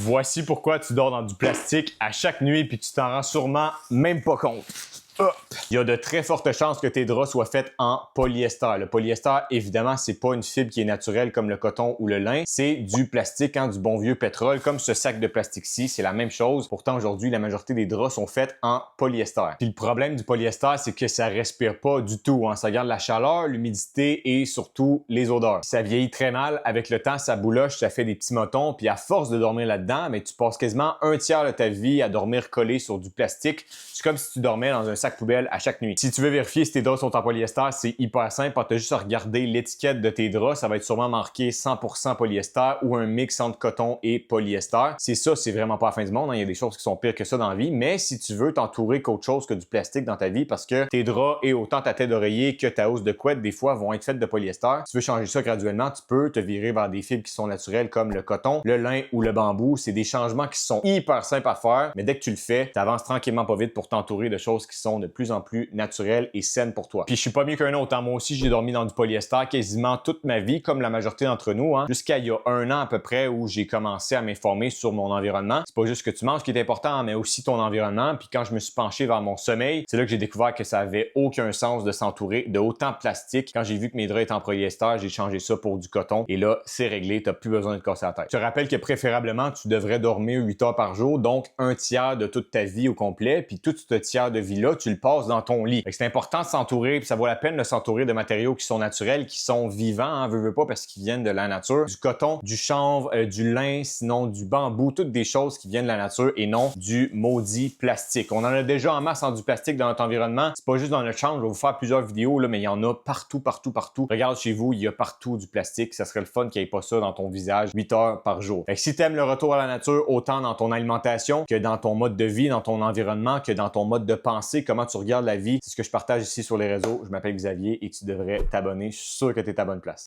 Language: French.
Voici pourquoi tu dors dans du plastique à chaque nuit puis tu t'en rends sûrement même pas compte. Hop. Il y a de très fortes chances que tes draps soient faits en polyester. Le polyester, évidemment, c'est pas une fibre qui est naturelle comme le coton ou le lin. C'est du plastique, du bon vieux pétrole, comme ce sac de plastique-ci. C'est la même chose. Pourtant, aujourd'hui, la majorité des draps sont faits en polyester. Puis le problème du polyester, c'est que ça respire pas du tout. Ça garde la chaleur, l'humidité et surtout les odeurs. Ça vieillit très mal. Avec le temps, ça bouloche, ça fait des petits motons. Puis à force de dormir là-dedans, mais tu passes quasiment un tiers de ta vie à dormir collé sur du plastique. C'est comme si tu dormais dans un sac poubelle à chaque nuit. Si tu veux vérifier si tes draps sont en polyester, c'est hyper simple. Tu as juste à regarder l'étiquette de tes draps. Ça va être sûrement marqué 100% polyester ou un mix entre coton et polyester. C'est vraiment pas la fin du monde. Il y a des choses qui sont pires que ça dans la vie. Mais si tu veux t'entourer qu'autre chose que du plastique dans ta vie parce que tes draps et autant ta tête d'oreiller que ta housse de couette, des fois, vont être faites de polyester. Si tu veux changer ça graduellement, tu peux te virer vers des fibres qui sont naturelles comme le coton, le lin ou le bambou. C'est des changements qui sont hyper simples à faire. Mais dès que tu le fais, tu avances tranquillement pas vite pour t'entourer de choses qui sont de plus en plus naturelles et saines pour toi. Puis je suis pas mieux qu'un autre. Moi aussi, j'ai dormi dans du polyester quasiment toute ma vie, comme la majorité d'entre nous, jusqu'à il y a un an à peu près où j'ai commencé à m'informer sur mon environnement. C'est pas juste ce que tu manges qui est important, mais aussi ton environnement. Puis quand je me suis penché vers mon sommeil, c'est là que j'ai découvert que ça avait aucun sens de s'entourer de autant de plastique. Quand j'ai vu que mes draps étaient en polyester, j'ai changé ça pour du coton. Et là, c'est réglé. T'as plus besoin de te casser la tête. Je te rappelle que préférablement, tu devrais dormir 8 heures par jour, donc un tiers de toute ta vie au complet. Puis tout ce tiers de vie-là, tu le passes dans ton lit. C'est important de s'entourer, puis ça vaut la peine de s'entourer de matériaux qui sont naturels, qui sont vivants, veux pas parce qu'ils viennent de la nature. Du coton, du chanvre, du lin, sinon du bambou, toutes des choses qui viennent de la nature et non du maudit plastique. On en a déjà en masse du plastique dans notre environnement. C'est pas juste dans notre chambre. Je vais vous faire plusieurs vidéos, mais il y en a partout, partout, partout. Regarde chez vous, il y a partout du plastique. Ça serait le fun qu'il n'y ait pas ça dans ton visage 8 heures par jour. Fait que si tu aimes le retour à la nature, autant dans ton alimentation que dans ton mode de vie, dans ton environnement, que dans ton mode de pensée, comment tu regardes la vie, c'est ce que je partage ici sur les réseaux. Je m'appelle Xavier et tu devrais t'abonner. Je suis sûr que tu es à bonne place.